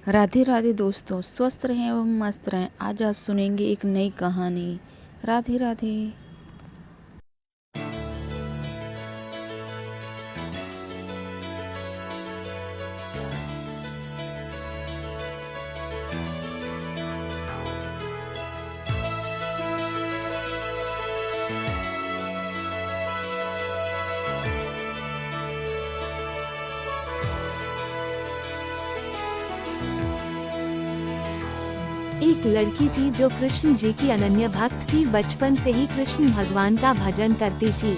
राधे राधे दोस्तों, स्वस्थ रहें एवं मस्त रहें। आज आप सुनेंगे एक नई कहानी। राधे राधे। एक लड़की थी जो कृष्ण जी की अनन्य भक्त थी। बचपन से ही कृष्ण भगवान का भजन करती थी,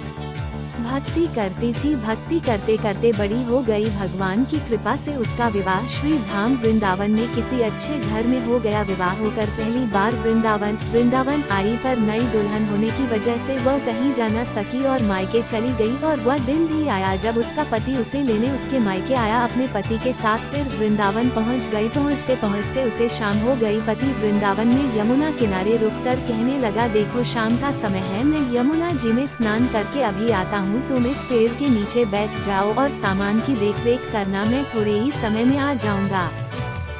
भक्ति करते करते बड़ी हो गई। भगवान की कृपा से उसका विवाह श्री धाम वृंदावन में किसी अच्छे घर में हो गया। विवाह होकर पहली बार वृंदावन आई, पर नई दुल्हन होने की वजह से वह कहीं जा न सकी और मायके चली गई। और वह दिन भी आया जब उसका पति उसे लेने उसके मायके आया। अपने पति के साथ फिर वृंदावन पहुंच गई। पहुंचते पहुंचते उसे शाम हो गई। पति वृंदावन में यमुना किनारे रुककर कहने लगा, देखो शाम का समय है, मैं यमुना जी में स्नान करके अभी आता हूँ। तुम इस पेड़ के नीचे बैठ जाओ और सामान की देखरेख करना, मैं थोड़े ही समय में आ जाऊंगा।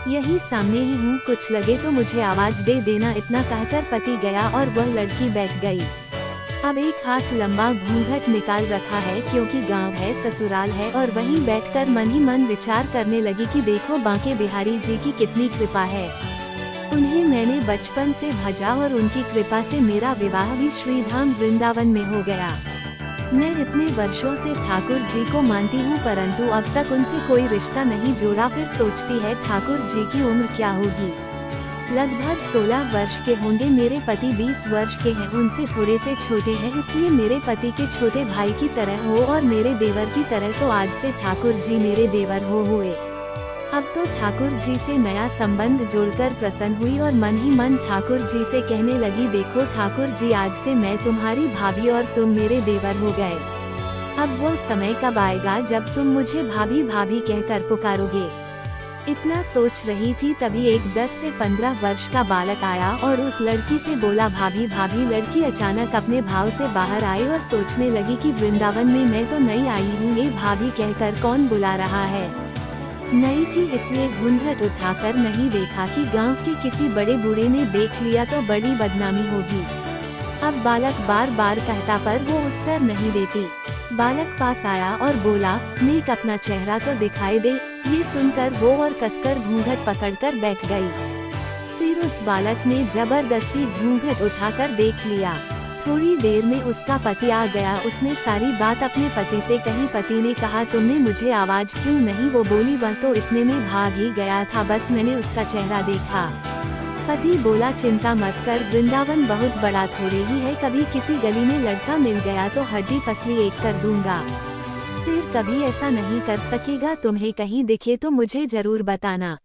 यही सामने ही हूँ, कुछ लगे तो मुझे आवाज दे देना। इतना कहकर पति गया और वह लड़की बैठ गई। अब एक हाथ लंबा घूंघट निकाल रखा है, क्योंकि गांव है, ससुराल है, और वहीं बैठकर मन ही मन विचार करने लगी कि देखो बांके बिहारी जी की कितनी कृपा है। उन्हें मैंने बचपन से भजा और उनकी कृपा से मेरा विवाह भी श्रीधाम वृंदावन में हो गया। मैं इतने वर्षों से ठाकुर जी को मानती हूँ, परंतु अब तक उनसे कोई रिश्ता नहीं जोड़ा। फिर सोचती है ठाकुर जी की उम्र क्या होगी। लगभग 16 वर्ष के होंगे। मेरे पति 20 वर्ष के हैं, उनसे थोड़े से छोटे हैं, इसलिए मेरे पति के छोटे भाई की तरह हो और मेरे देवर की तरह। तो आज से ठाकुर जी मेरे देवर हो हुए। अब तो ठाकुर जी से नया संबंध जोड़कर प्रसन्न हुई और मन ही मन ठाकुर जी से कहने लगी, देखो ठाकुर जी, आज से मैं तुम्हारी भाभी और तुम मेरे देवर हो गए। अब वो समय कब आएगा जब तुम मुझे भाभी भाभी कहकर पुकारोगे। इतना सोच रही थी तभी एक 10 से 15 वर्ष का बालक आया और उस लड़की से बोला, भाभी भाभी। लड़की अचानक अपने भाव से बाहर आई और सोचने लगी कि वृंदावन में मैं तो नई आई हूँ, ये भाभी कहकर कौन बुला रहा है। नई थी इसलिए घूंघट उठाकर नहीं देखा कि गांव के किसी बड़े बूढ़े ने देख लिया तो बड़ी बदनामी होगी। अब बालक बार बार कहता पर वो उत्तर नहीं देती। बालक पास आया और बोला, नेक अपना चेहरा तो दिखाई दे। ये सुनकर वो और कसकर घूंघट पकड़कर बैठ गई। फिर उस बालक ने जबरदस्ती घूंघट उठाकर देख लिया। थोड़ी देर में उसका पति आ गया। उसने सारी बात अपने पति से कही। पति ने कहा, तुमने मुझे आवाज क्यों नहीं। वो बोली, वह तो इतने में भाग ही गया था, बस मैंने उसका चेहरा देखा। पति बोला, चिंता मत कर, वृंदावन बहुत बड़ा थोड़े ही है, कभी किसी गली में लड़का मिल गया तो हड्डी पसली एक कर दूंगा। फिर कभी ऐसा नहीं कर सकेगा। तुम्हें कहीं दिखे तो मुझे जरूर बताना।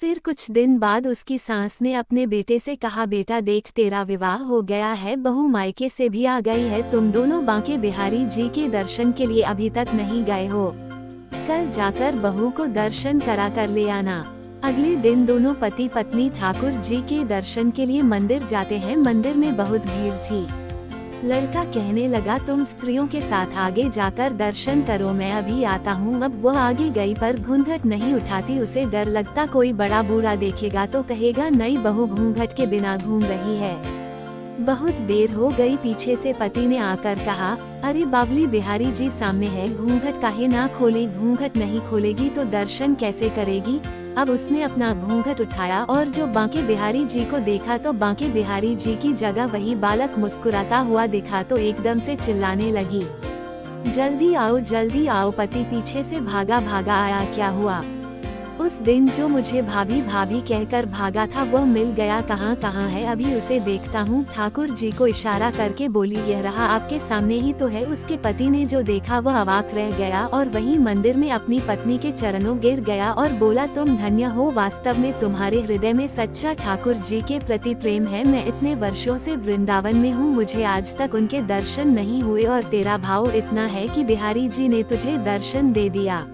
फिर कुछ दिन बाद उसकी सास ने अपने बेटे से कहा, बेटा देख, तेरा विवाह हो गया है, बहू मायके से भी आ गई है, तुम दोनों बांके बिहारी जी के दर्शन के लिए अभी तक नहीं गए हो, कल जाकर बहू को दर्शन करा कर ले आना। अगले दिन दोनों पति पत्नी ठाकुर जी के दर्शन के लिए मंदिर जाते हैं। मंदिर में बहुत भीड़ थी। लड़का कहने लगा, तुम स्त्रियों के साथ आगे जाकर दर्शन करो, मैं अभी आता हूँ। अब वह आगे गई पर घूंघट नहीं उठाती। उसे डर लगता कोई बड़ा बूढ़ा देखेगा तो कहेगा, नई बहू घूंघट के बिना घूम रही है। बहुत देर हो गई। पीछे से पति ने आकर कहा, अरे बावली बिहारी जी सामने है, घूंघट काहे ना खोले। घूंघट नहीं खोलेगी तो दर्शन कैसे करेगी। अब उसने अपना घूंघट उठाया और जो बांके बिहारी जी को देखा तो बांके बिहारी जी की जगह वही बालक मुस्कुराता हुआ दिखा तो एकदम से चिल्लाने लगी, जल्दी आओ। पति पीछे से भागा आया। क्या हुआ। उस दिन जो मुझे भाभी भाभी कहकर भागा था वो मिल गया। कहाँ है, अभी उसे देखता हूँ। ठाकुर जी को इशारा करके बोली, यह रहा, आपके सामने ही तो है। उसके पति ने जो देखा वह अवाक रह गया और वहीं मंदिर में अपनी पत्नी के चरणों गिर गया और बोला, तुम धन्य हो, वास्तव में तुम्हारे हृदय में सच्चा ठाकुर जी के प्रति प्रेम है। मैं इतने वर्षों से वृंदावन में हूँ, मुझे आज तक उनके दर्शन नहीं हुए और तेरा भाव इतना है कि बिहारी जी ने तुझे दर्शन दे दिया।